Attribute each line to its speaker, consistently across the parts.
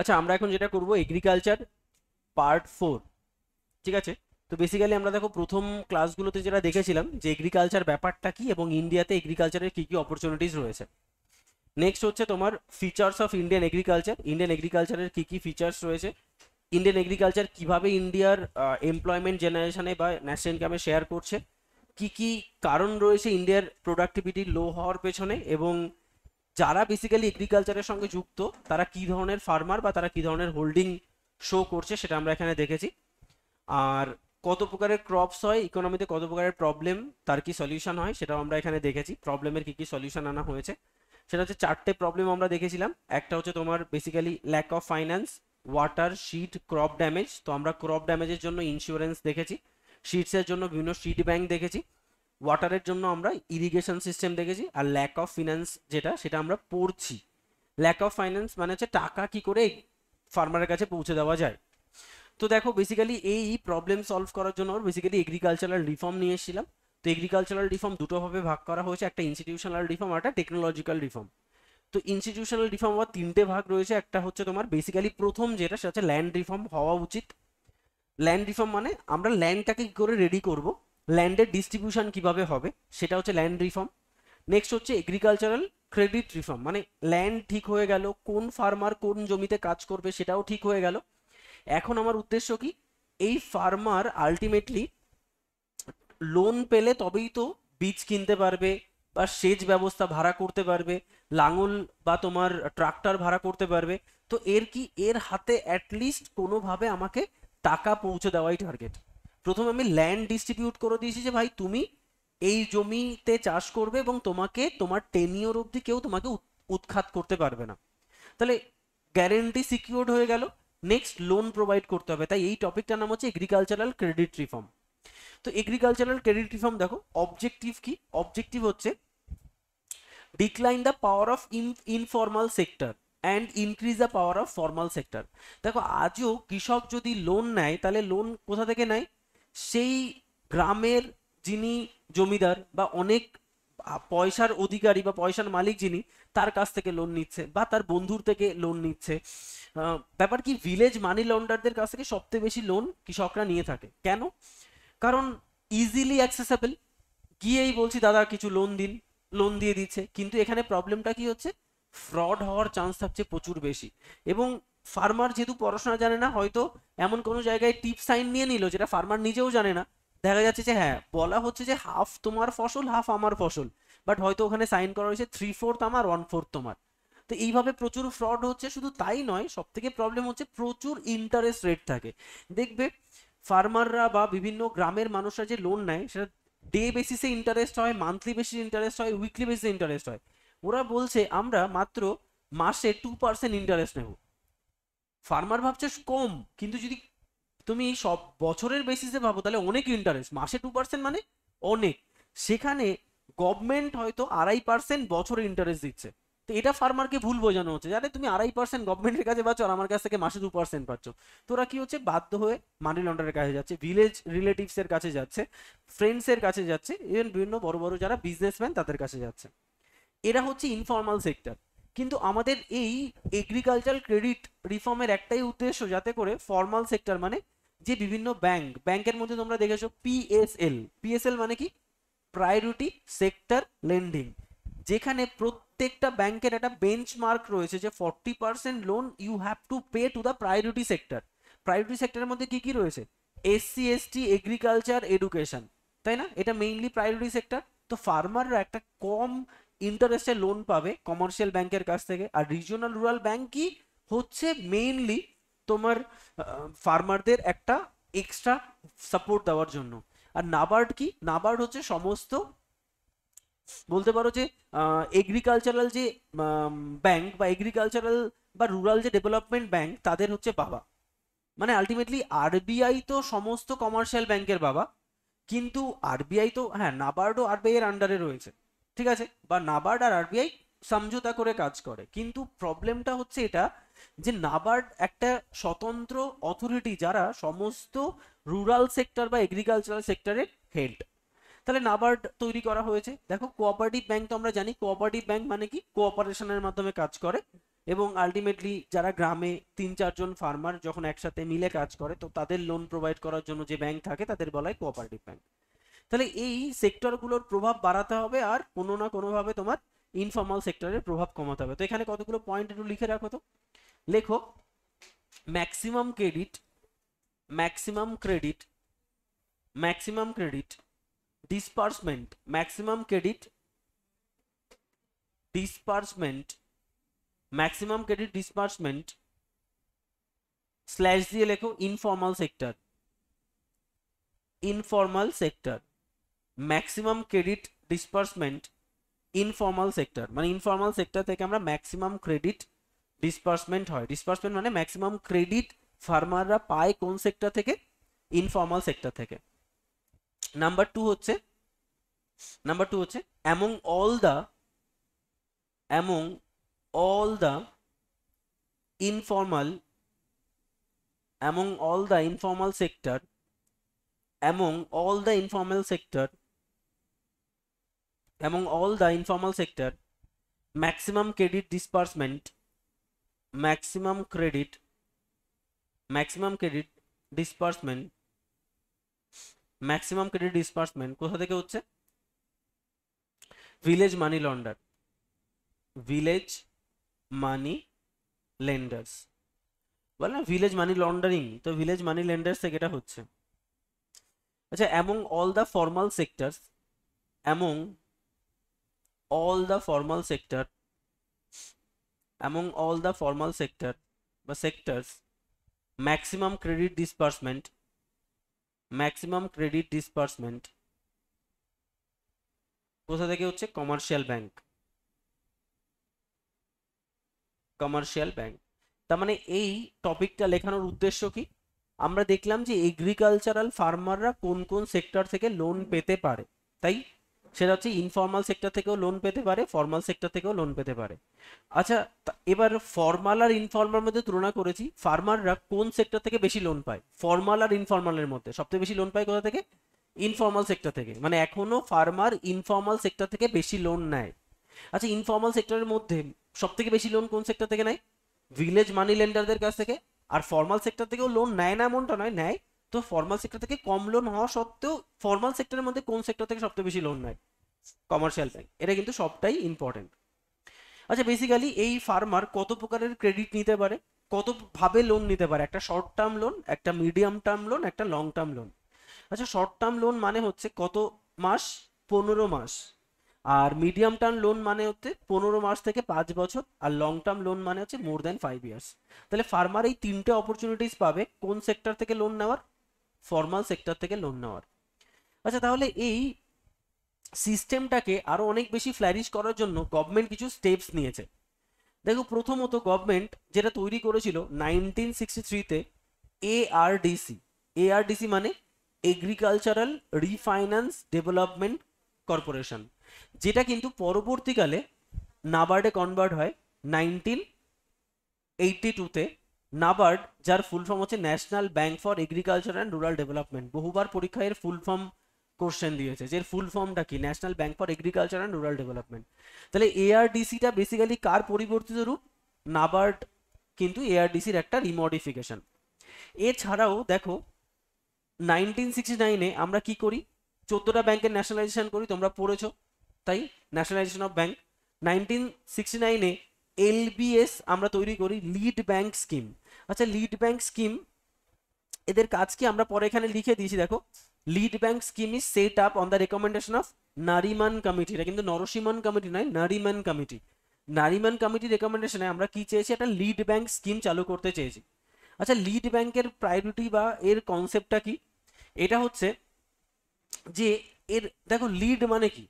Speaker 1: আচ্ছা, আমরা এখন যেটা করব এগ্রিকালচার পার্ট 4। ঠিক আছে? তো বেসিক্যালি আমরা দেখো প্রথম ক্লাসগুলোতে যেটা দেখেছিলাম যে এগ্রিকালচার ব্যাপারটা কি এবং ইন্ডিয়াতে এগ্রিকালচারের কি কি অপরচুনিটিস রয়েছে। নেক্সট হচ্ছে তোমার features of Indian agriculture, Indian এগ্রিকালচারের কি কি ফিচার্স রয়েছে, ইন্ডিয়ান এগ্রিকালচার কিভাবে ইন্ডিয়ার এমপ্লয়মেন্ট জেনারেশনে বা ন্যাশনাল ইনকামে শেয়ার করছে, কি কি কারণ রয়েছে ইন্ডিয়ার প্রোডাক্টিভিটি লো হওয়ার পেছনে, এবং যারা বেসিক্যালি এগ্রিকালচারের সঙ্গে যুক্ত তারা কি ধরনের ফার্মার বা তারা কি ধরনের হোল্ডিং শো করছে সেটা আমরা এখানে দেখেছি। আর কত প্রকারের ক্রপস হয় ইকোনমিতে, কত প্রকারের প্রবলেম, তার কি সলিউশন হয় সেটাও আমরা এখানে দেখেছি। প্রবলেমের কি কি সলিউশন আনা হয়েছে সেটা হচ্ছে 4টে প্রবলেম আমরা দেখেছিলাম। একটা হচ্ছে তোমার basically lack of finance, water, sheet, crop damage. তো আমরা ক্রপ ড্যামেজের জন্য ইন্স্যুরেন্স দেখেছি, শিটসের জন্য বিভিন্ন শিট ব্যাংক দেখেছি, ওয়াটারের জন্য আমরা ইরিগেশন সিস্টেম দেখেছি, আর ল্যাক অফ ফিনান্স যেটা সেটা আমরা পড়ছি। ল্যাক অফ ফাইন্যান্স মানে হচ্ছে টাকা কি করে ফার্মারের কাছে পৌঁছে দেওয়া যায়। তো দেখো বেসিক্যালি এই প্রবলেম সলভ করার জন্য বেসিক্যালি এগ্রিকালচারাল রিফর্ম নিয়ে এসেছিলাম। তো এগ্রিকালচারাল রিফর্ম দুটো ভাবে ভাগ করা হয়েছে, একটা ইনস্টিটিউশনাল রিফর্ম আর একটা টেকনোলজিক্যাল রিফর্ম। তো ইনস্টিটিউশনাল রিফর্ম আবার 3টে ভাগ রয়েছে। একটা হচ্ছে তোমার বেসিক্যালি প্রথম যেটা সেটা হচ্ছে ল্যান্ড রিফর্ম হওয়া উচিত। ল্যান্ড রিফর্ম মানে আমরা ল্যান্ডটাকে কি করে রেডি করব, ল্যান্ডের ডিস্ট্রিবিউশন কিভাবে হবে, সেটা হচ্ছে ল্যান্ড রিফর্ম। নেক্সট হচ্ছে এগ্রিকালচারাল ক্রেডিট রিফর্ম, মানে ল্যান্ড ঠিক হয়ে গেল, কোন ফার্মার কোন জমিতে কাজ করবে সেটাও ঠিক হয়ে গেল। এখন আমার উদ্দেশ্য কি, এই ফার্মার আলটিমেটলি লোন পেলে তবেই তো বীজ কিনতে পারবে বা সেচ ব্যবস্থা ভাড়া করতে পারবে, লাঙল বা তোমার ট্রাক্টর ভাড়া করতে পারবে। তো এর কি, এর হাতে অ্যাটলিস্ট কোনোভাবে আমাকে টাকা পৌঁছে দেওয়াই টার্গেট। প্রথমে আমি ল্যান্ড ডিস্ট্রিবিউট করে দিয়েছি যে ভাই তুমি এই জমিতে চাষ করবে এবং তোমাকে তোমার টেনিওর অবধি কেউ তোমাকে উৎখাত করতে পারবে না। তাহলে গ্যারেন্টি সিকিউরড হয়ে গেল। নেক্সট লোন প্রোভাইড করতে হবে, তাই এই টপিকটার নাম হচ্ছে এগ্রিকালচারাল ক্রেডিট রিফর্ম। তো এগ্রিকালচারাল ক্রেডিট রিফর্ম দেখো অবজেক্টিভ কি, অবজেক্টিভ হচ্ছে decline the power of informal sector and increase the power of formal sector. দেখো আজও কৃষক যদি লোন নেয় তাহলে লোন কোথা থেকে নেয়, সেই গ্রামের যিনি জমিদার বা অনেক পয়সার অধিকারী বা পয়সার মালিক যিনি, তার কাছ থেকে লোন নিচ্ছে বা তার বন্ধুর থেকে লোন নিচ্ছে। ব্যাপার কি, ভিলেজ মানি লন্ডারদের কাছ থেকে সবচেয়ে বেশি লোন কৃষকরা নিয়ে থাকে। কেন? কারণ ইজিলি অ্যাক্সেসেবল, গিয়েই বলছি দাদা কিছু লোন দিন, লোন দিয়ে দিচ্ছে। কিন্তু এখানে প্রবলেমটা কি হচ্ছে, ফ্রড হওয়ার চান্স থাকছে প্রচুর বেশি। এবং ফার্মার যেহেতু পড়াশোনা জানে না, হয়তো এমন কোনো জায়গায় টিপ সাইন নিয়ে নিল যেটা ফার্মার নিজেও জানে না। দেখা যাচ্ছে যে হ্যাঁ বলা হচ্ছে যে হাফ তোমার ফসল হাফ আমার ফসল, বাট হয়তো ওখানে সাইন করা হয়েছে 3/4 আমার 1/4 তোমার। তো এইভাবে প্রচুর ফ্রড হচ্ছে। শুধু তাই নয়, সব থেকে প্রবলেম হচ্ছে প্রচুর ইন্টারেস্ট রেট থাকে। দেখবে ফার্মাররা বা বিভিন্ন গ্রামের মানুষরা যে লোন নেয় সেটা ডে বেসিসে ইন্টারেস্ট হয়, মান্থলি বেসিসে ইন্টারেস্ট হয়, উইকলি বেসিসে ইন্টারেস্ট হয়। ওরা বলছে আমরা মাত্র মাসে 2% ইন্টারেস্ট নেব। ফার্মার ভাবছে কম, কিন্তু যদি তুমি সব বছরের বেসিসে ভাবো তাহলে অনেক ইন্টারেস্ট, মাসে 2% মানে অনেক। সেখানে গভর্নমেন্ট হয়তো 2.5% বছরে ইন্টারেস্ট দিচ্ছে। তো এটা ফার্মারকে ভুল বোঝানো হচ্ছে, জানে তুমি 2.5% গভর্নমেন্টের কাছে পাচ্ছ আর আমার কাছ থেকে মাসে 2% পাচ্ছ। তো ওরা কি হচ্ছে, বাধ্য হয়ে মানি লন্ডারের কাছে যাচ্ছে, ভিলেজ রিলেটিভস এর কাছে যাচ্ছে, ফ্রেন্ডস এর কাছে যাচ্ছে, ইভেন বিভিন্ন বড় বড় যারা বিজনেসম্যান তাদের কাছে যাচ্ছে। এরা হচ্ছে ইনফর্মাল সেক্টর। কিন্তু আমাদের এই এগ্রিকালচারাল ক্রেডিট রিফর্মের একটাই উদ্দেশ্য, যাতে করে ফর্মাল সেক্টর মানে যে বিভিন্ন ব্যাংকের মধ্যে তোমরা দেখেছো পিএসএল, পিএসএল মানে কি, প্রায়োরিটি সেক্টর লেন্ডিং, যেখানে প্রত্যেকটা ব্যাংকের একটা বেঞ্চমার্ক রয়েছে যে 40% loan you have to pay to the priority sector. Priority সেক্টরের মধ্যে কি কি রয়েছে, এসসি এসটি, এগ্রিকালচার, এডুকেশন, তাই না? এটা মেইনলি প্রায়োরিটি সেক্টর। তো ফার্মাররা একটা কম ইন্টারেস্টে লোন পাবে কমার্শিয়াল ব্যাংকের কাছ থেকে। আর রিজিওনাল রুরাল ব্যাংক কি হচ্ছে, মেইনলি তোমার ফার্মারদের একটা এক্সট্রা সাপোর্ট দেওয়ার জন্য। আর নাবার্ড কি, নাবার্ড হচ্ছে সমস্ত বলতে পারো যে এগ্রিকালচারাল যে ব্যাংক বা এগ্রিকালচারাল বা রুরাল যে ডেভেলপমেন্ট ব্যাংক তাদের হচ্ছে বাবা। মানে আলটিমেটলি আরবিআই তো সমস্ত কমার্শিয়াল ব্যাংকের বাবা, কিন্তু আরবিআই তো হ্যাঁ নাবার্ডও আরবিআই এর আন্ডারে রয়েছে, ঠিক আছে, বা নাবার্ড আর আরবিআই সমঝোতা করে কাজ করে। কিন্তু প্রবলেমটা হচ্ছে এটা যে নাবার্ড একটা স্বতন্ত্র অথরিটি যারা সমস্ত রুরাল সেক্টর বা এগ্রিকালচারাল সেক্টরের হেড। তাহলে নাবার্ড তৈরি করা হয়েছে। দেখো কোঅপারেটিভ ব্যাংক তো আমরা জানি, কোঅপারেটিভ ব্যাংক মানে কি, কোঅপারেশনের মাধ্যমে কাজ করে। এবং আলটিমেটলি যারা গ্রামে 3-4 জন ফার্মার যখন একসাথে মিলে কাজ করে তো তাদের লোন প্রোভাইড করার জন্য যে ব্যাংক থাকে তাদের বলা হয় কোঅপারেটিভ ব্যাংক। তাহলে এই সেক্টরগুলোর প্রভাব বাড়াতে হবে আর কোনো না কোনোভাবে তোমার ইনফর্মাল সেক্টরের প্রভাব কমাতে হবে। তো এখানে কতগুলো পয়েন্ট একটু লিখে রাখো তো। লেখো maximum credit, maximum credit, maximum credit disbursement, maximum credit disbursement, maximum credit disbursement slash দিয়ে লেখো informal sector, informal sector, maximum credit disbursement informal sector, মানে ইনফর্মাল সেক্টর থেকে আমরা ম্যাক্সিমাম ক্রেডিট ডিসবার্সমেন্ট হয়, ডিসবার্সমেন্ট মানে ম্যাক্সিমাম ক্রেডিট ফার্মাররা পায় কোন sector থেকে, ইনফর্মাল সেক্টর থেকে। নাম্বার টু হচ্ছে among all the informal, among all the informal sector, among all the informal sector, among all the informal sector, maximum credit disbursement, maximum credit disbursement, maximum credit disbursement কোথা থেকে হচ্ছে, village মানি launder, village মানি লেন্ডার্স, বলে না village money laundering, তো village মানি লেন্ডার্স থেকে এটা হচ্ছে। আচ্ছা among all the formal sectors, among all the formal sector, among all the formal sector বা sectors, maximum credit disbursement, maximum credit disbursement কোথা থেকে হচ্ছে, কমার্শিয়াল ব্যাংক, কমার্শিয়াল ব্যাংক। তার মানে এই টপিকটা লেখানোর উদ্দেশ্য কি, আমরা দেখলাম যে এগ্রিকালচারাল ফার্মাররা কোন কোন সেক্টর থেকে লোন পেতে পারে, তাই সেটা হচ্ছে ইনফর্মাল সেক্টর থেকেও লোন পেতে পারে, ফর্মাল সেক্টর থেকেও লোন পেতে পারে। আচ্ছা এবার ফর্মাল আর ইনফর্মাল মধ্যে তুলনা করেছি, ফার্মাররা কোন সেক্টর থেকে বেশি লোন পায়, ফর্মাল আর ইনফর্মালের মধ্যে সবথেকে বেশি লোন পায় কোথা থেকে, ইনফর্মাল সেক্টর থেকে, মানে এখনো ফার্মার ইনফর্মাল সেক্টর থেকে বেশি লোন নেয়। আচ্ছা ইনফর্মাল সেক্টরের মধ্যে সব থেকে বেশি লোন কোন সেক্টর থেকে নেয়, ভিলেজ মানি লেন্ডারদের কাছ থেকে। আর ফর্মাল সেক্টর থেকেও লোন নেয় না এমনটা নয়, নেয়, তো ফর্মাল সেক্টর থেকে কম লোন হওয়া সত্ত্বেও ফর্মাল সেক্টরের মধ্যে কোন সেক্টর থেকে সবচেয়ে বেশি লোন নেয়, কমার্শিয়াল ব্যাংক। এটা কিন্তু সবটাই ইম্পর্টেন্ট। আচ্ছা বেসিক্যালি এই ফার্মার কত প্রকারের ক্রেডিট নিতে পারে, কত ভাবে লোন নিতে পারে, একটা শর্ট টার্ম লোন, একটা মিডিয়াম টার্ম লোন, একটা লং টার্ম লোন। আচ্ছা শর্ট টার্ম লোন মানে হচ্ছে কত মাস, 15 মাস, আর মিডিয়াম টার্ম লোন মানে হচ্ছে 15 মাস থেকে 5 বছর, আর লং টার্ম লোন মানে হচ্ছে মোর দ্যান 5 ইয়ার্স। তাহলে ফার্মার এই তিনটে অপরচুনিটিস পাবে কোন সেক্টর থেকে লোন নেওয়ার, ফর্মাল সেক্টর থেকে লোন নেওয়ার। আচ্ছা তাহলে এই সিস্টেমটাকে আরো অনেক বেশি ফ্লারিশ করার জন্য গভর্নমেন্ট কিছু স্টেপস নিয়েছে। দেখো প্রথমত গভর্নমেন্ট যেটা তৈরি করেছিল 1963-তে এআরডিসি, এআরডিসি মানে এগ্রিকালচারাল রিফাইন্যান্স ডেভেলপমেন্ট কর্পোরেশন, যেটা কিন্তু পরবর্তীকালে নাবার্ডে কনভার্ট হয় 1982-তে। নাবার্ড যার ফুল ফর্ম হচ্ছে national bank for agriculture and rural development, বহুবার পরীক্ষায় এর ফুল ফর্ম কোশ্চেন দিয়েছে যে এর ফুল ফর্মটা কি, national bank for agriculture and rural development. তাহলে এআরডিসিটা বেসিক্যালি কার পরিবর্তিত রূপ, নাবার্ড কিন্তু এআরডিসির একটা রিমডিফিকেশন। এছাড়াও দেখো 1969-এ আমরা কি করি, 14টা ব্যাংকের ন্যাশনালাইজেশন করি, তোমরা পড়েছো তাই, ন্যাশনালাইজেশন অফ ব্যাংক। 1969-এ এলবিএস আমরা তৈরি করি, লিড ব্যাংক স্কিম। আচ্ছা লিড ব্যাংক স্কিম এদের কাজ কি আমরা পরে এখানে লিখে দিয়েছি, দেখো lead bank scheme is set up on the recommendation of Nariman committee, এটা কিন্তু নরসিমন কমিটি নয়, নারিমান কমিটি। নারিমান কমিটির রেকমেন্ডেশনে আমরা কি চেয়েছি, একটা লিড ব্যাংক স্কিম চালু করতে চেয়েছি। আচ্ছা লিড ব্যাংকের প্রায়োরিটি বা এর কনসেপ্টটা কি, এটা হচ্ছে যে এর দেখো লিড মানে কি,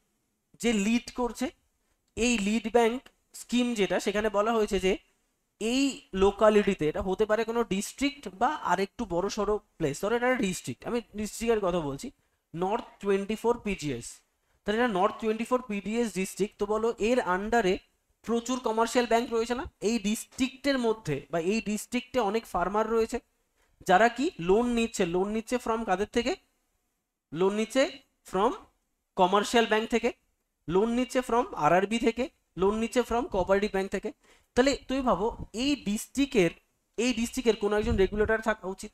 Speaker 1: যে লিড করছে, এই লিড ব্যাংক স্কিম যেটা সেখানে বলা হয়েছে যে এই লোকালিটিতে, এটা হতে পারে কোনো ডিস্ট্রিক্ট বা আরেকটু বড় সড়ো প্লেস, ধরো এটা ডিস্ট্রিক্ট, আমি ডিস্ট্রিক্টের কথা বলছি, নর্থ 24 পিজিএস, তাহলে এটা নর্থ 24 পিডিএস ডিস্ট্রিক্ট, তো বলো এর আন্ডারে প্রচুর কমার্শিয়াল ব্যাংক রয়েছে না, এই ডিস্ট্রিক্টের মধ্যে বা এই ডিস্ট্রিক্টে অনেক ফার্মার রয়েছে যারা কি লোন নিচ্ছে, লোন নিচ্ছে ফ্রম কাদের থেকে, লোন নিচ্ছে ফ্রম কমার্শিয়াল ব্যাংক থেকে, লোন নিচ্ছে ফ্রম আরআরবি থেকে, লোন নিচ্ছে ফ্রম কোঅপারেটিভ ব্যাংক থেকে। তাহলে তুমি ভাবো এই ডিস্ট্রিক্টের কোনো একজন রেগুলেটর থাকা উচিত।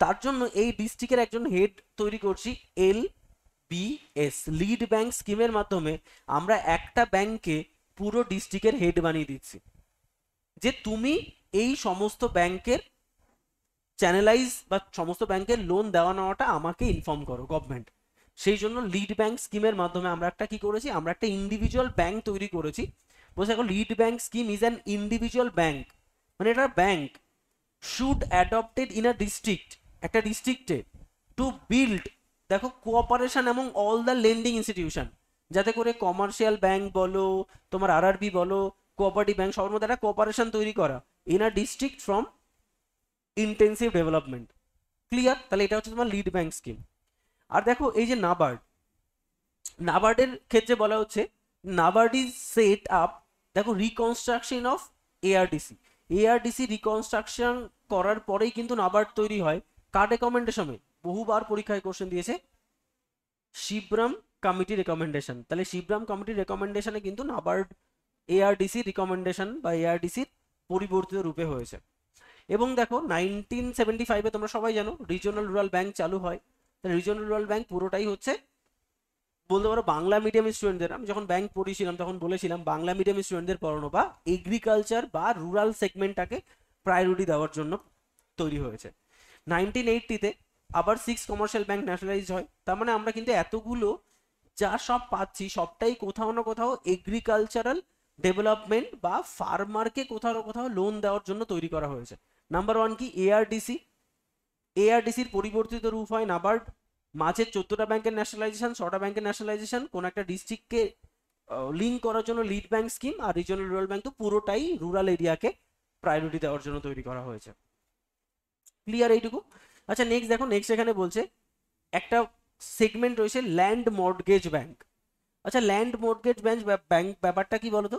Speaker 1: তার জন্য এই ডিস্ট্রিক্টের একজন হেড তৈরি করছি, LBS, লিড ব্যাংক স্কিমের মাধ্যমে আমরা একটা ব্যাংকে পুরো ডিস্ট্রিক্টের হেড বানিয়ে দিচ্ছি, যে তুমি এই সমস্ত ব্যাংকের চ্যানেলাইজ বা সমস্ত ব্যাংকের লোন দেওয়া নেওয়াটা আমাকে ইনফর্ম করো গভর্নমেন্ট। সেই জন্য লিড ব্যাংক স্কিমের মাধ্যমে আমরা একটা কি করেছি, আমরা একটা ইন্ডিভিজুয়াল ব্যাংক তৈরি করেছি। বলছে এখন lead bank scheme is an individual bank, মানে এটা bank should adopted in a district, একটা ডিস্ট্রিক্টে, টু বিল্ড, দেখো, cooperation among all the lending institution, যাতে করে কমার্শিয়াল ব্যাংক বলো, তোমার আরআরবি বলো, কোঅপারেটিভ ব্যাংক, সবার মধ্যে একটা কোঅপারেশন তৈরি করা in a district from intensive development. Clear? তাহলে এটা হচ্ছে তোমার লিড ব্যাংক স্কিম। আর দেখো এই যে নাবার্ডের ক্ষেত্রে বলা হচ্ছে নাবার্ড ইজ সেট আপ, দেখো, রিকনস্ট্রাকশন অফ এআরডিসি রিকনস্ট্রাকশন করার পরেই কিন্তু নাবার্ড তৈরি হয়। কার রেকমেন্ডেশনে? বহুবার পরীক্ষায় কোশ্চেন দিয়েছে, শিবরাম কমিটি রেকমেন্ডেশন। তাহলে শিবরাম কমিটির রেকমেন্ডেশনে কিন্তু নাবার্ড এআরডিসি রিকমেন্ডেশন বা এআরডিসির পরিবর্তিত রূপে হয়েছে। এবং দেখো 1975-এ তোমরা সবাই জানো রিজিওনাল রুরাল ব্যাংক চালু হয়। রিজিওনাল রুরাল ব্যাংক পুরোটাই হচ্ছে বলতে পারো বাংলা মিডিয়াম স্টুডেন্টদের, আমি যখন ব্যাংক পড়িয়েছিলাম তখন বলেছিলাম বাংলা মিডিয়াম স্টুডেন্টদের পড়ানো বা এগ্রিকালচার বা রুরাল সেগমেন্টটাকে প্রায়োরিটি দেওয়ার জন্য তৈরি হয়েছে। 1980-তে আবার 6 কমার্শিয়াল ব্যাংক ন্যাশনালাইজ হয়। তার মানে আমরা কিন্তু এতগুলো যা সব পাচ্ছি সবটাই কোথাও না কোথাও এগ্রিকালচারাল ডেভেলপমেন্ট বা ফার্মারকে কোথাও না কোথাও লোন দেওয়ার জন্য তৈরি করা হয়েছে। নাম্বার ওয়ান কি? এআরডিসির পরিবর্তিত রূপ হয় নাবার্ড। মাঝে 14টা ব্যাংকের ন্যাশনালাইজেশন, 6টা ব্যাংকের ন্যাশনালাইজেশন, কোন একটা ডিস্ট্রিক্টকে লিঙ্ক করার জন্য লিড ব্যাংক স্কিম, আর রিজিওনাল রুরাল ব্যাংক তো পুরোটাই রুরাল এরিয়াকে প্রায়োরিটি দেওয়ার জন্য তৈরি করা হয়েছে। ক্লিয়ার এইটুকু? আচ্ছা নেক্সট দেখো, নেক্সট এখানে বলছে একটা সেগমেন্ট রয়েছে ল্যান্ড মর্টগেজ ব্যাংক। আচ্ছা ল্যান্ড মর্টগেজ ব্যাংক ব্যাপারটা কি বলতো?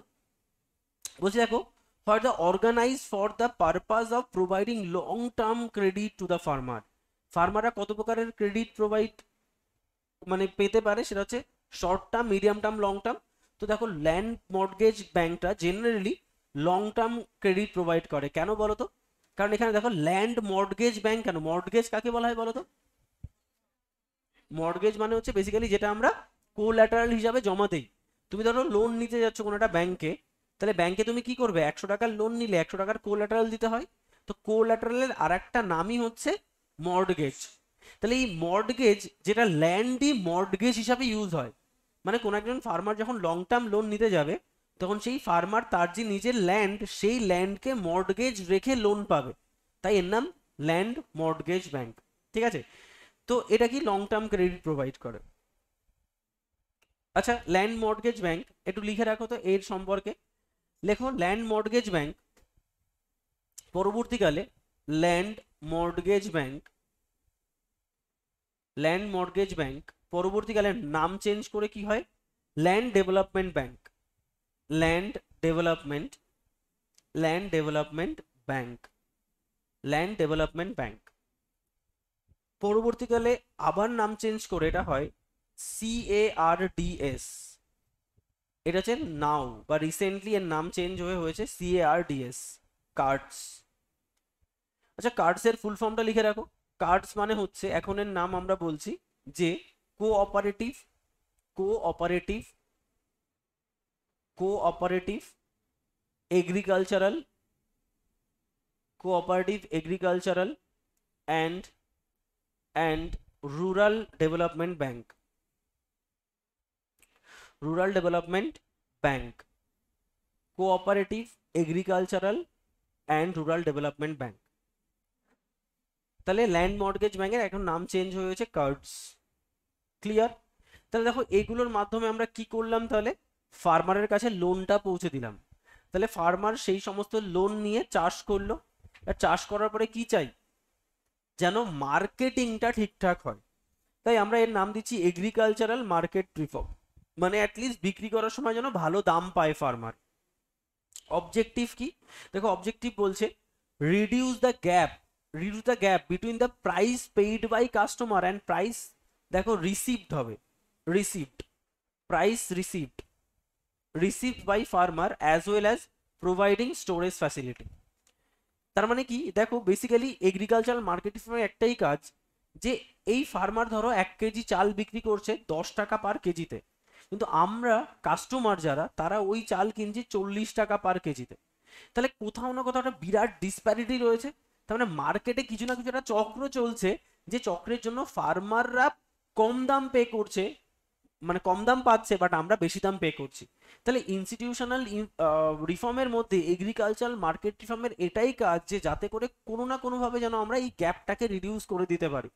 Speaker 1: বলছে দেখো, for the organise for the purpose of providing long term credit to the ফার্মাররা কত প্রকারের ক্রেডিট প্রোভাইড মানে পেতে পারে, সেটা হচ্ছে short term, medium term, long term. তো দেখো ল্যান্ড মর্টগেজ ব্যাংকটা generally long term credit provide করে। কেন বলো তো? কারণ এখানে দেখো ল্যান্ড মর্টগেজ ব্যাংক, কেন মর্টগেজ কাকে বলা হয় বলো তো? মর্টগেজ মানে হচ্ছে বেসিক্যালি যেটা আমরা কোল্যাটারাল হিসাবে জমা দেই। তুমি ধরো লোন নিতে যাচ্ছ কোনো একটা ব্যাংকে, তাহলে ব্যাংকে তুমি কি করবে? 100 টাকার লোন নিলে 100 টাকার কোল্যাটারাল দিতে হয়। তো কোল্যাটারালের আর একটা নামই হচ্ছে মর্টগেজ। তাহলে এই মর্টগেজ, যেটা ল্যান্ডই মর্টগেজ হিসাবে ইউজ হয়, মানে কোন একজন ফার্মার যখন লং টার্ম লোন নিতে যাবে তখন সেই ফার্মার তার যে নিজের ল্যান্ড, সেই ল্যান্ডকে মর্টগেজ রেখে লোন পাবে, তাই এর নাম ল্যান্ড মর্টগেজ ব্যাংক। ঠিক আছে? তো এটা কি লং টার্ম ক্রেডিট প্রোভাইড করে। আচ্ছা ল্যান্ড মর্টগেজ ব্যাংক একটু লিখে রাখো তো এর সম্পর্কে। লেখো ল্যান্ড মর্টগেজ ব্যাংক পরবর্তীকালে ল্যান্ড মর্টগেজ ব্যাংক পরবর্তীকালে নাম চেঞ্জ করে কি হয়? Land development bank. Land development bank পরবর্তীকালে আবার নাম চেঞ্জ করে এটা হয় CARDS। এটা হচ্ছে নাও বা রিসেন্টলি এর নাম চেঞ্জ হয়েছে CARDS, কার্ডস। আচ্ছা কার্ডসের ফুল ফর্মটা লিখে রাখো। কার্ডস মানে হচ্ছে, এখন এর নাম আমরা বলছি যে cooperative agricultural and rural development bank. Cooperative agricultural and rural development bank. তাহলে ল্যান্ড মর্টগেজ ব্যাংকের এখন নাম চেঞ্জ হয়েছে কার্ডস। ক্লিয়ার? তাহলে দেখো এগুলোর মাধ্যমে আমরা কি করলাম? তাহলে ফার্মারের কাছে লোনটা পৌঁছে দিলাম। তাহলে ফার্মার সেই সমস্ত লোন নিয়ে চাষ করলো। আর চাষ করার পরে কি চাই? যেন মার্কেটিংটা ঠিকঠাক হয়। তাই আমরা এর নাম দিচ্ছি এগ্রিকালচারাল মার্কেট রিফর্ম, মানে অ্যাটলিস্ট বিক্রি করার সময় যেন ভালো দাম পায় ফার্মার। অবজেক্টিভ কি? দেখো অবজেক্টিভ বলছে reduce the gap between the price paid by customer and price, দেখো রিসিভড হবে, price received by farmer as well as providing storage facility. তার মানে কি দেখো, বেসিক্যালি এগ্রিকালচারাল মার্কেটিং ফার্মের একটাই কাজ, যে এই ফার্মার ধরো 1 কেজি চাল বিক্রি করছে 10 টাকা পার কেজিতে, কিন্তু আমরা কাস্টমার যারা, তারা ওই চাল কিনছি 40 টাকা পার কেজিতে। তাহলে কোথাও না কোথাও একটা বিরাট ডিসপ্যারিটি রয়েছে। তার মানে মার্কেটে কিছু না কিছু একটা চক্র চলছে, যে চক্রের জন্য ফার্মাররা কম দাম পে করছে, মানে কম দাম পাচ্ছে, বাট আমরা বেশি দাম পে করছি। তাহলে ইনস্টিটিউশনাল রিফর্মের মধ্যে এগ্রিকালচারাল মার্কেট রিফর্মের এটাই কাজ, যে যাতে করে কোনো না কোনোভাবে যেন আমরা এই গ্যাপটাকে রিডিউস করে দিতে পারি।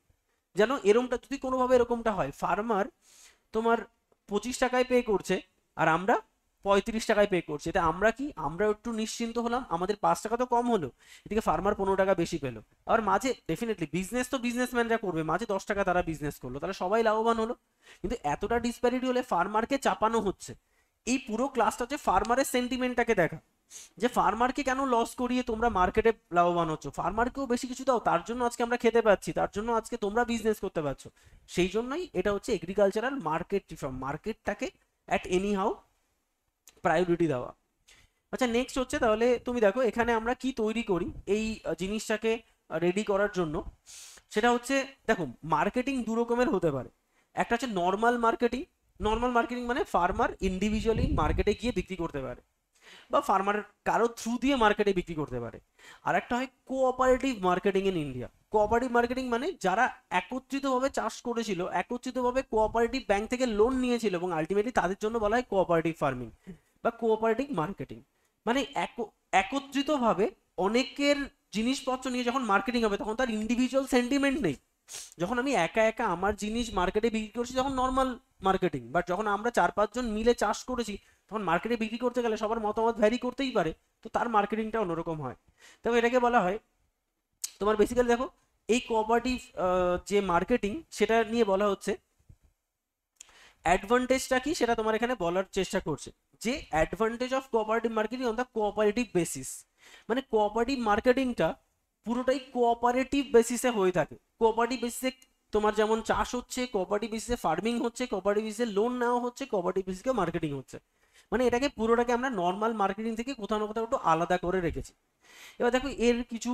Speaker 1: যেন এরকমটা যদি কোনোভাবে এরকমটা হয়, ফার্মার তোমার 25 টাকায় পে করছে আর আমরা 35 টাকায় পে করছি, এতে আমরা কি, আমরা একটু নিশ্চিন্ত হলাম, আমাদের 5 টাকা তো কম হলো, এদিকে ফার্মার 15 টাকা বেশি পেলো। আর মাঝে ডেফিনেটলি বিজনেস তো বিজনেসম্যানরা করবে, মাঝে 10 টাকা তারা বিজনেস করলো, তাহলে সবাই লাভবান হলো। কিন্তু এতটা ডিসপ্যারিটি হলে ফার্মারকে চাপানো হচ্ছে। এই পুরো ক্লাসটা হচ্ছে ফার্মারের সেন্টিমেন্টটাকে দেখা, যে ফার্মারকে কেন লস করিয়ে তোমরা মার্কেটে লাভবান হচ্ছ, ফার্মারকেও বেশি কিছু দাও, তার জন্য আজকে আমরা খেতে পাচ্ছি, তার জন্য আজকে তোমরা বিজনেস করতে পারছো। সেই জন্যই এটা হচ্ছে এগ্রিকালচারাল মার্কেট রিফর্ম, মার্কেটটাকে অ্যাট এনি হাউ প্রায়োরিটি দেওয়া। আচ্ছা, নেক্সট হচ্ছে, তাহলে তুমি দেখো এখানে আমরা কি তৈরি করি এই জিনিসটাকে রেডি করার জন্য। সেটা হচ্ছে, দেখো মার্কেটিং দু রকমের হতে পারে। একটা হচ্ছে নর্মাল মার্কেটিং। নর্মাল মার্কেটিং মানে ফার্মার ইন্ডিভিজুয়ালি মার্কেটে গিয়ে বিক্রি করতে পারে, বা ফার্মার কারো থ্রু দিয়ে মার্কেটে বিক্রি করতে পারে। আর একটা হয় cooperative marketing in India. Cooperative marketing মানে যারা একত্রিতভাবে চাষ করেছিল, একত্রিতভাবে কোঅপারেটিভ ব্যাংক থেকে লোন নিয়েছিল, এবং আলটিমেটলি তাদের জন্য বলা হয় কোঅপারেটিভ ফার্মিং বা কোঅপারেটিভ মার্কেটিং। মানে একত্রিতভাবে অনেকের জিনিসপত্র নিয়ে যখন মার্কেটিং হবে, তখন তার ইন্ডিভিজুয়াল সেন্টিমেন্ট নেই। যখন আমি একা একা আমার জিনিস মার্কেটে বিক্রি করছি, তখন নর্মাল মার্কেটিং। বাট যখন আমরা 4-5 জন মিলে চাষ করেছি, তখন মার্কেটে বিক্রি করতে গেলে সবার মতামত ভ্যারি করতেই পারে, তো তার মার্কেটিংটা অন্যরকম হয়। তবে এটাকে বলা হয় তোমার, বেসিক্যালি দেখো এই কোঅপারেটিভ যে মার্কেটিং, সেটা নিয়ে বলা হচ্ছে অ্যাডভান্টেজটা কি, সেটা তোমার এখানে বলার চেষ্টা করছে, যে advantage of cooperative marketing on the cooperative basis. মানে কোঅপারেটিভ মার্কেটিংটা পুরোটাই কোঅপারেটিভ বেসিসে হয়ে থাকে। কোঅপারেটিভ বেসিসে তোমার যেমন চাষ হচ্ছে, কোঅপারেটিভ বেসিসে ফার্মিং হচ্ছে, কোঅপারেটিভ বেসিসে লোন নেওয়া হচ্ছে, কোঅপারেটিভ বেসিসে মার্কেটিং হচ্ছে। মানে এটাকে পুরোটাকে আমরা নর্মাল মার্কেটিং থেকে কোথাও না কোথাও একটু আলাদা করে রেখেছি। এবার দেখো এর কিছু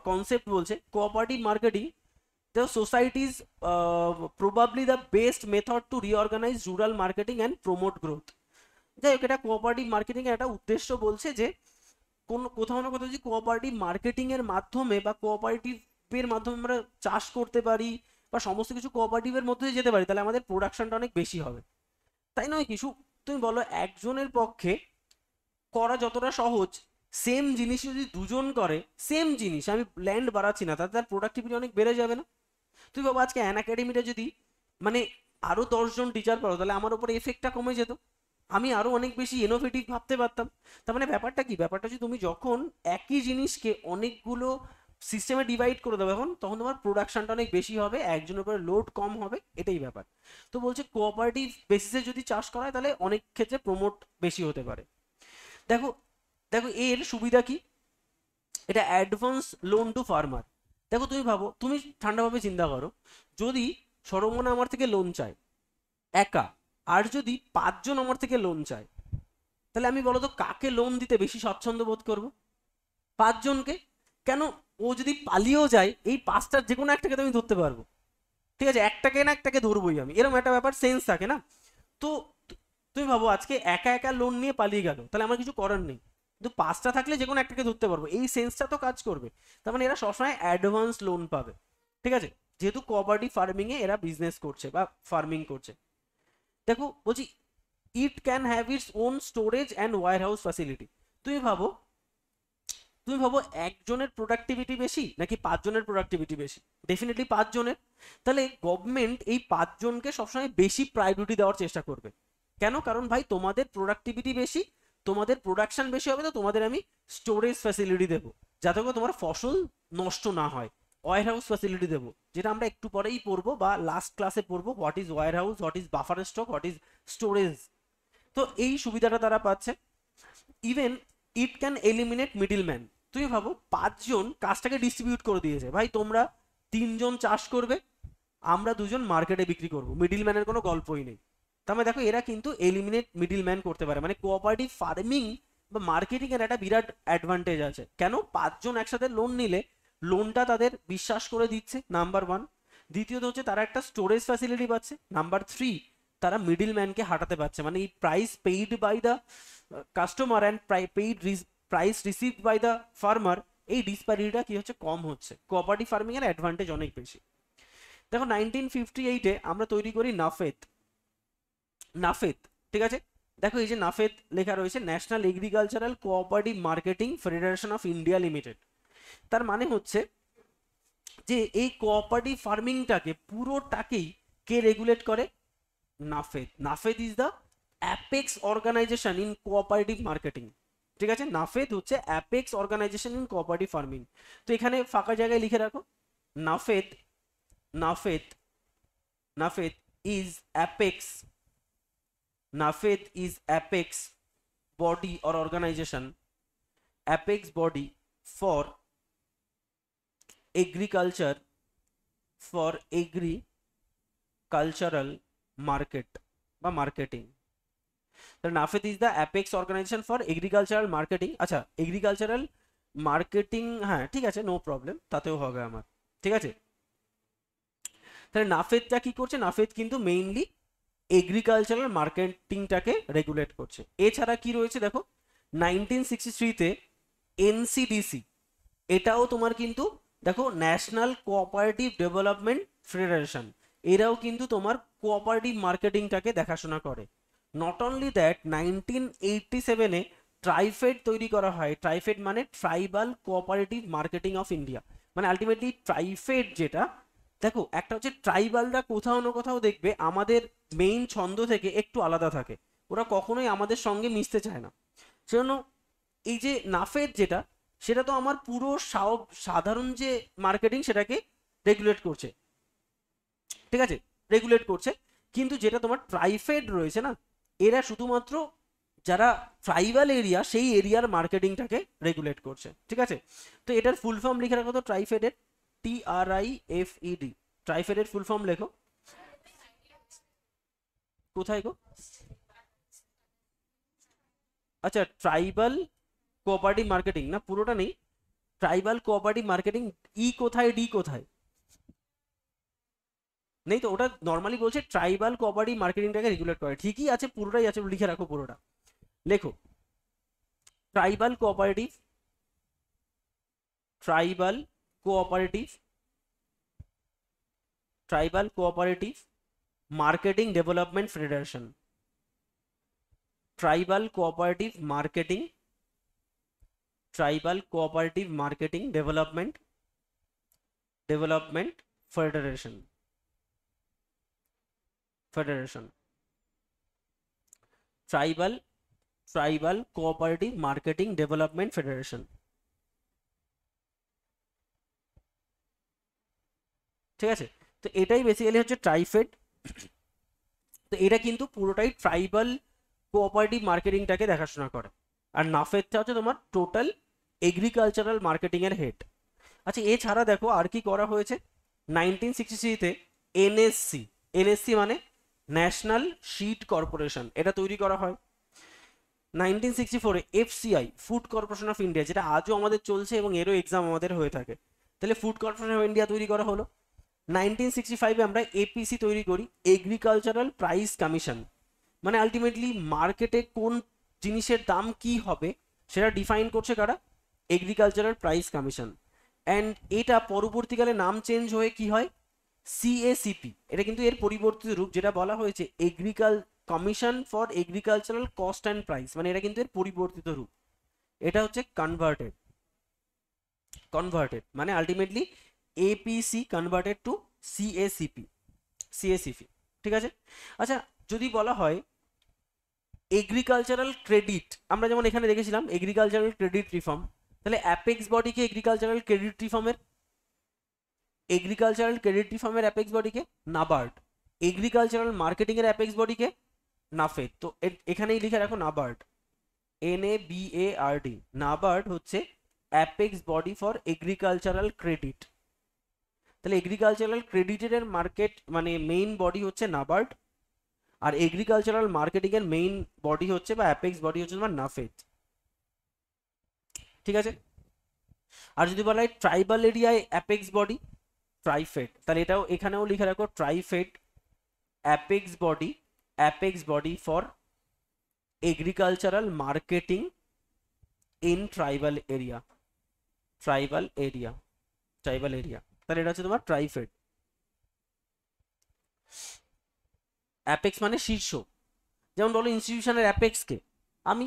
Speaker 1: কনসেপ্ট বলছে। Cooperative marketing, the societies probably the best method to reorganize rural marketing and promote growth। যাই হোক, এটা কোঅপারেটিভ মার্কেটিং এর একটা উদ্দেশ্য বলছে, যে কোথাও না কোথাও যদি কোঅপারেটিভ মার্কেটিং এর মাধ্যমে বা কোঅপারেটিভের মাধ্যমে আমরা চাষ করতে পারি, বা সমস্ত কিছু কোঅপারেটিভের মধ্যে যেতে পারি, তাহলে আমাদের প্রোডাকশনটা অনেক বেশি হবে, তাই নয় কিছু? তুমি বলো, একজনের পক্ষে করা যতটা সহজ, সেম জিনিস যদি দুজন করে, সেম জিনিস, আমি ল্যান্ড বাড়াচ্ছি না, তাতে তার প্রোডাক্টিভিটি অনেক বেড়ে যাবে না? তুই বাবা আজকে অ্যান একাডেমিটা যদি মানে আরো 10 জন টিচার পড়ো, তাহলে আমার উপরে এফেক্টটা কমে যেত, আমি আরো অনেক বেশি ইনোভেটিভ ভাবতে পারতাম। তার মানে ব্যাপারটা কি, ব্যাপারটা হচ্ছে তুমি যখন একই জিনিসকে অনেকগুলো সিস্টেমে ডিভাইড করে দেবে, তখন তোমার প্রোডাকশনটা অনেক বেশি হবে, একজনের উপরে লোড কম হবে, এটাই ব্যাপার। তো বলছে কোঅপারেটিভ বেসিসে যদি চাষ করা হয়, তাহলে অনেক ক্ষেত্রে প্রমোট বেশি হতে পারে। দেখো, দেখো এর সুবিধা কি, এটা অ্যাডভান্স লোন টু ফার্মার। দেখো তুমি ভাবো, তুমি ঠান্ডাভাবে চিন্তা করো, যদি সরমনা আমার থেকে লোন চায় একা, আর যদি 5 জন আমার থেকে লোন চায়, তাহলে আমি বলো তো কাকে লোন দিতে বেশি স্বাচ্ছন্দ্য বোধ করবো? 5 জনকে। কেন? ও যদি পালিয়েও যায়, এই 5টার যে কোনো একটাকে তো আমি ধরতে পারবো, ঠিক আছে, একটাকে না একটাকে ধরবোই আমি, এরকম একটা ব্যাপার সেন্স থাকে না? তো তুমি ভাবো, আজকে একা একা লোন নিয়ে পালিয়ে গেল, তাহলে আমার কিছু করার নেই, কিন্তু 5টা থাকলে যে কোনো একটাকে ধরতে পারবো, এই সেন্সটা তো কাজ করবে। তার মানে এরা সবসময় অ্যাডভান্স লোন পাবে, ঠিক আছে, যেহেতু কোঅপারেটিভ ফার্মিং এ এরা বিজনেস করছে বা ফার্মিং করছে। দেখো বলছি, it can have its own storage and warehouse facility. তুমি ভাবো, তুমি ভাবো একজনের প্রোডাক্টিভিটি বেশি নাকি 5 জনের প্রোডাক্টিভিটি বেশি? ডেফিনেটলি 5 জনের। তাহলে গভর্নমেন্ট এই 5 জনকে সবসময় বেশি প্রায়োরিটি দেওয়ার চেষ্টা করবে। কেন? কারণ ভাই তোমাদের প্রোডাক্টিভিটি বেশি, তোমাদের প্রোডাকশন বেশি হবে, তো তোমাদের আমি স্টোরেজ ফ্যাসিলিটি দেবো, যাতে করে তোমার ফসল নষ্ট না হয়। ওয়্যার হাউস ফ্যাসিলিটি দেবো, যেটা আমরা একটু পরেই পড়বো বা লাস্ট ক্লাসে পড়বো, what is wire house, what is buffer stock, what is storage. তো এই সুবিধাটা তারা পাচ্ছে। Even it can eliminate middle man. তুমি ভাবো 5 জন কাজটাকে ডিস্ট্রিবিউট করে দিয়েছে, ভাই তোমরা 3 জন চাষ করবে, আমরা 2 জন মার্কেটে বিক্রি করবো, মিডিল ম্যানের কোনো গল্পই নেই। তার মানে দেখো এরা কিন্তু এলিমিনেট মিডিল ম্যান করতে পারে, মানে কোঅপারেটিভ ফার্মিং বা মার্কেটিং এর একটা বিরাট অ্যাডভান্টেজ আছে। কেন? 5 জন একসাথে লোন নিলে লোনটা তাদের বিশ্বাস করে দিচ্ছে, নাম্বার 1। দ্বিতীয়ত হচ্ছে তারা একটা স্টোরেজ ফ্যাসিলিটি পাচ্ছে। নাম্বার 3, তারা মিডিল ম্যানকে হাঁটাতে পারছে, মানে এই price paid by the customer and price received by the farmer, এই ডিসপ্যারিটিটা কি হচ্ছে, কম হচ্ছে। কোঅপারেটিভ ফার্মিং এর অ্যাডভান্টেজ অনেক বেশি। দেখো 1958-এ আমরা তৈরি করি নাফেদ। নাফেদ, ঠিক আছে। দেখো এই যে নাফেদ লেখা রয়েছে, national agricultural cooperative marketing federation of India limited. তার মানে হচ্ছে যে এই কোঅপারেটিভ ফার্মিংটাকে পুরোটাকেই কে রেগুলেট করে? NAFED. NAFED is the apex organisation in cooperative marketing, ঠিক আছে। নাফেদ হচ্ছে apex organisation in cooperative farming. তো এখানে ফাঁকা জায়গায় লিখে রাখো, NAFED, NAFED, NAFED is apex, NAFED is apex body or organization, apex body for agriculture, for agricultural market বা marketing. NAFED is the apex organisation for agricultural marketing. আচ্ছা, এগ্রিকালচারাল মার্কেটিং, হ্যাঁ ঠিক আছে, নো প্রবলেম, তাতেও হবে আমার, ঠিক আছে। তাহলে নাফেদটা কি করছে? নাফেদ কিন্তু মেইনলি এগ্রিকালচারাল মার্কেটিংটাকে রেগুলেট করছে। এছাড়া কি রয়েছে দেখো, 1963-তে এনসিডিসি, এটাও তোমার কিন্তু দেখো ন্যাশনাল কোঅপারেটিভ ডেভেলপমেন্ট ফেডারেশন, এরাও কিন্তু তোমার কোঅপারেটিভ মার্কেটিংটাকে দেখাশোনা করে। নট অনলি দ্যাট, 1987-এ ট্রাইফেড তৈরি করা হয়। ট্রাইফেড মানে tribal cooperative marketing of India. মানে আলটিমেটলি ট্রাইফেড যেটা, দেখো একটা হচ্ছে ট্রাইবালরা কোথাও না কোথাও দেখবে আমাদের মেইন ছন্দ থেকে একটু আলাদা থাকে, ওরা কখনোই আমাদের সঙ্গে মিশতে চায় না। সেজন্য এই যে নাফেদ যেটা, সেটা তো আমার পুরো সাধারণ যে মার্কেটিং সেটাকে রেগুলেট করছে, ঠিক আছে, রেগুলেট করছে। কিন্তু যেটা তোমার ট্রাইফেড রয়েছে না, এরা শুধুমাত্র যারা ট্রাইবাল এরিয়া সেই এরিয়ার মার্কেটিংটাকে রেগুলেট করছে, ঠিক আছে। তো এটার ফুল ফর্ম লিখে রাখো তো, ট্রাইফেডের, TRIFED, ট্রাইফেডের ফুল ফর্ম লেখো। কোথায় গো? আচ্ছা, ট্রাইবাল কোঅপারেটিভ মার্কেটিং না, পুরোটা নেই, ট্রাইবাল কোঅপারেটিভ মার্কেটিং। ই কোথায়, ডি কোথায়? নেই তো, ওটা নর্মালি বলছে ট্রাইবাল কোঅপারেটিভ মার্কেটিংটাকে রেগুলেট করে, ঠিকই আছে, পুরোটাই আছে, লিখে রাখো পুরোটা, লেখো tribal cooperative, tribal cooperative, tribal cooperative marketing development federation, tribal cooperative marketing, tribal cooperative marketing development federation, tribal cooperative marketing development federation, ঠিক আছে। তো এটাই বেসিক্যালি হচ্ছে ট্রাইফেড। তো এটা কিন্তু পুরোটাই ট্রাইবাল কোঅপারেটিভ মার্কেটিংটাকে দেখাশোনা করে। আর নাফেদটা হচ্ছে তোমার টোটাল এগ্রিকালচারাল মার্কেটিং এর হেড। আচ্ছা, এছাড়া দেখো আর কি করা হয়েছে, 1963-তে এনএসসি, এনএসসি মানে ন্যাশনাল সিড কর্পোরেশন, এটা তৈরি করা হয়। 1964-এ FCI, Food Corporation of India, যেটা আজও আমাদের চলছে এবং এরও এক্সাম আমাদের হয়ে থাকে। তাহলে ফুড কর্পোরেশন অফ ইন্ডিয়া তৈরি করা হলো। 1965-এ আমরা এপিসি তৈরি করি, এগ্রিকালচারাল প্রাইস কমিশন, মানে আলটিমেটলি মার্কেটে কোন জিনিসের দাম কি হবে সেটা ডিফাইন করছে কারা? Agricultural price commission. অ্যান্ড এটা পরবর্তীকালে নাম চেঞ্জ হয়ে কি হয়? সিএসিপি। এটা কিন্তু এর পরিবর্তিত রূপ, যেটা বলা হয়েছে commission for agricultural cost and price, মানে এটা কিন্তু এর পরিবর্তিত রূপ। এটা হচ্ছে কনভার্টেড মানে আলটিমেটলি এপিসি কনভার্টেড টু সিএসিপি, ঠিক আছে। আচ্ছা, যদি বলা হয় এগ্রিকালচারাল ক্রেডিট, আমরা যেমন এখানে দেখেছিলাম এগ্রিকালচারাল ক্রেডিট রিফর্ম, তাহলে অ্যাপেক্স বডিকে এগ্রিকালচারাল ক্রেডিট রিফর্মের অ্যাপেক্স বডিকে নাবার্ড, এগ্রিকালচারাল মার্কেটিং এর অ্যাপেক্স বডিকে নাফেদ। তো এখানেই লিখে রাখো নাবার্ড, NABARD, নাবার্ড হচ্ছে apex body for agricultural credit. তাহলে এগ্রিকালচারাল ক্রেডিটের মার্কেট মানে মেইন বডি হচ্ছে নাবার্ড, আর এগ্রিকালচারাল মার্কেটিং এর মেইন বডি হচ্ছে বা অ্যাপেক্স বডি হচ্ছে তোমার নাফেদ। ঠিক আছে। আর যদি বলা হয় ট্রাইবাল এরিয়ায় অ্যাপেক্স বডি, ট্রাইফেড, তাহলে এটাও এখানেও লিখে রাখো TRIFED apex body for agricultural marketing in tribal area, তাহলে এটা হচ্ছে তোমার ট্রাইফেড। অ্যাপেক্স মানে শীর্ষ, যেমন বলো ইনস্টিটিউশনের অ্যাপেক্সকে, আমি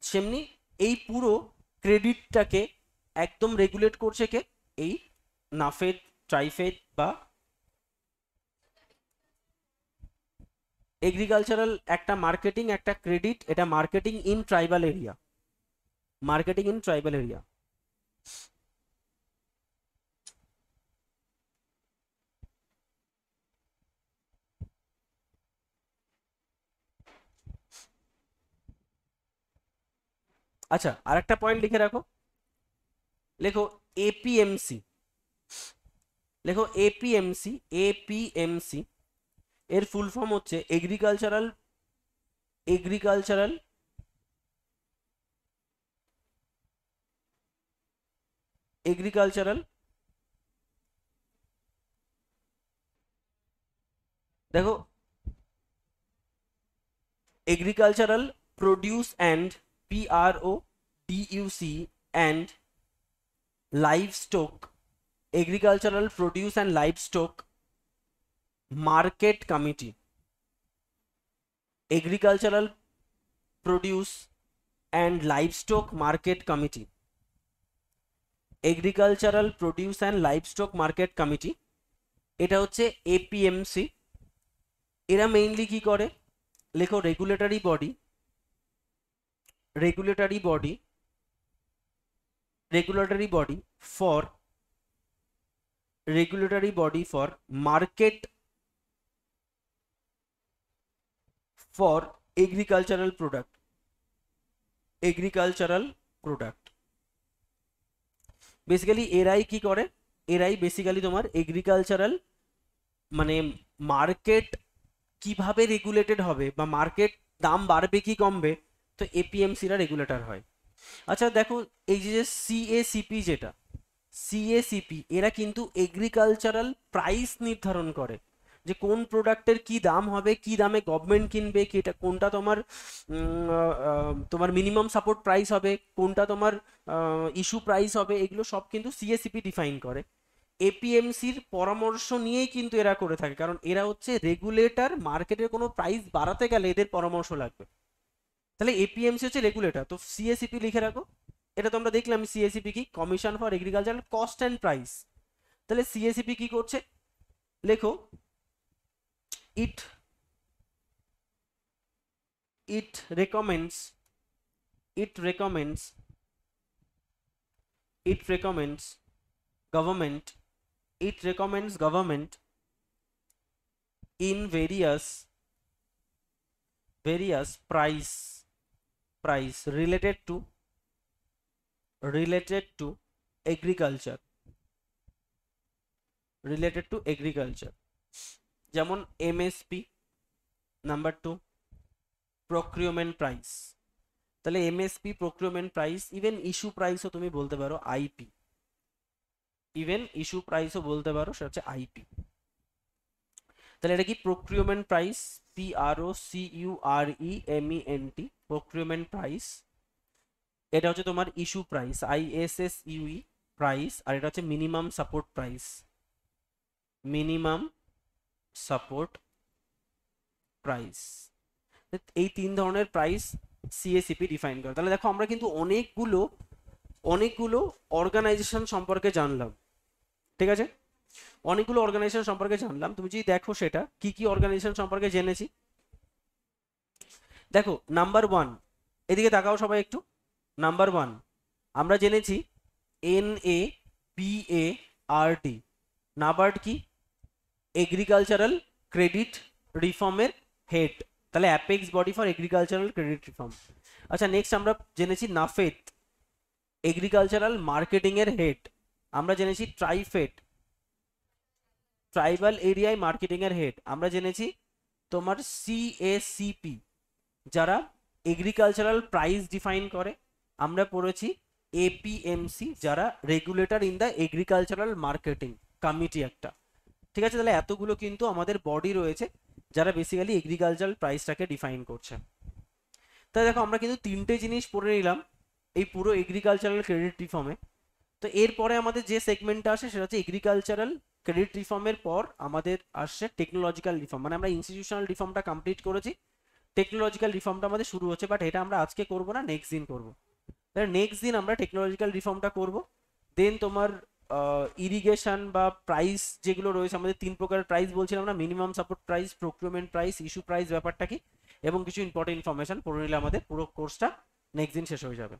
Speaker 1: সেমনি এই পুরো ক্রেডিটটাকে একদম রেগুলেট করছে কে, এই নাফেড, ট্রাইফেড বা এগ্রিকালচারাল একটা মার্কেটিং, একটা ক্রেডিট, এটা মার্কেটিং ইন ট্রাইবাল এরিয়া, আচ্ছা আর একটা পয়েন্ট লিখে রাখো, লেখো এপিএমসি, এপিএমসি এর ফুল ফর্ম হচ্ছে এগ্রিকালচারাল দেখো agricultural produce and PRODUC and livestock, agricultural produce and livestock market committee, agricultural produce and livestock market committee, agricultural produce and livestock market committee, এটা হচ্ছে এপিএমসি। এরা mainly কি করে, লেখো regulatory body for market for agricultural product, basically এরাই কি করে, এরাই বেসিক্যালি তোমার এগ্রিকালচারাল মানে মার্কেট কিভাবে রেগুলেটেড হবে বা মার্কেট দাম বাড়বে কি কমবে, তো এপিএমসিরা রেগুলেটর হয়। আচ্ছা দেখো এই যে সিএসিপি, যেটা সিএসিপি, এরা কিন্তু এগ্রিকালচারাল প্রাইস নির্ধারণ করে, যে কোন প্রোডাক্টের কি দাম হবে, কি দামে গভর্নমেন্ট কিনবে, কি এটা কোনটা তোমার মিনিমাম সাপোর্ট প্রাইস হবে, কোনটা তোমার ইস্যু প্রাইস হবে, এগুলো সব কিন্তু সিএসিপি ডিফাইন করে। এপিএমসির পরামর্শ নিয়েই কিন্তু এরা করে থাকে, কারণ এরা হচ্ছে রেগুলেটর, মার্কেটের কোনো প্রাইস বাড়াতে গেলে এদের পরামর্শ লাগবে। তাহলে এপিএমসি হচ্ছে রেগুলেটর, তো সিএসিপি লিখে রাখো। এটা তো আমরা দেখলাম সিএসিপি কি, commission for agricultural cost and price. তাহলে সিএসিপি কি করছে, লেখো ইট recommends it recommends government in various price related to agriculture, যেমন এমএসপি, নাম্বার 2 প্রক্রিউরমেন্ট প্রাইস, তাহলে এমএসপি, প্রক্রিউরমেন্ট প্রাইস, ইভেন ইস্যু প্রাইসও তুমি বলতে পারো আইপি, সেটা হচ্ছে আইপি। তাহলে এটা কি প্রক্রিউরমেন্ট প্রাইস, PROCUREMENT, প্রক্রিউরমেন্ট প্রাইস। এটা হচ্ছে তোমার ইস্যু প্রাইস, ISSUE প্রাইস, আর এটা হচ্ছে মিনিমাম সাপোর্ট প্রাইস, এই তিন ধরনের প্রাইস সিএসিপি ডিফাইন করে। তাহলে দেখো আমরা কিন্তু অনেকগুলো অর্গানাইজেশন সম্পর্কে জানলাম, ঠিক আছে, অনেকগুলো অর্গানাইজেশন সম্পর্কে জানলাম। তুমি যদি দেখো সেটা কি কি অর্গানাইজেশন সম্পর্কে জেনেছি, দেখো নাম্বার 1, এদিকে তাকাও সবাই একটু, নাম্বার 1 আমরা জেনেছি NABARD, নাবার্ড কি, এগ্রিকালচারাল ক্রেডিট রিফর্মের হেড, তাহলে apex body for agricultural credit reform. আচ্ছা নেক্সট আমরা জেনেছি নাফেড, এগ্রিকালচারাল মার্কেটিং এর হেড। আমরা জেনেছি ট্রাইফেড, ট্রাইবাল এরিয়ায় মার্কেটিং এর হেড। আমরা জেনেছি তোমার CACP, যারা এগ্রিকালচারাল প্রাইস ডিফাইন করে। আমরা পড়েছি এপিএমসি, যারা regulator in the agricultural marketing committee একটা। ঠিক আছে, তাহলে এতগুলো কিন্তু আমাদের বডি রয়েছে যারা বেসিক্যালি এগ্রিকালচারাল প্রাইসটাকে ডিফাইন করছে। তাই দেখো আমরা কিন্তু তিনটে জিনিস পড়ে নিলাম এই পুরো এগ্রিকালচারাল ক্রেডিট রিফর্মে। তো এরপরে আমাদের যে সেগমেন্টটা আসে সেটা হচ্ছে এগ্রিকালচারাল ক্রেডিট রিফর্মের পর আমাদের আসছে টেকনোলজিক্যাল রিফর্ম। মানে আমরা ইনস্টিটিউশনাল রিফর্মটা কমপ্লিট করেছি, টেকনোলজিক্যাল রিফর্মটা আমাদের শুরু হচ্ছে, বাট এটা আমরা আজকে করবো না, নেক্সট দিন করবো। তাহলে নেক্সট দিন আমরা টেকনোলজিক্যাল রিফর্মটা করব। দেন তোমার ইরিগেশন বা প্রাইস যেগুলো রয়েছে, আমাদের তিন প্রকারের প্রাইস বলছিলাম না, minimum support price, procurement price, issue price, ব্যাপারটা কি, এবং কিছু ইম্পর্টেন্ট ইনফরমেশন পড়ে নিলে আমাদের পুরো কোর্সটা নেক্সট দিন শেষ হয়ে যাবে।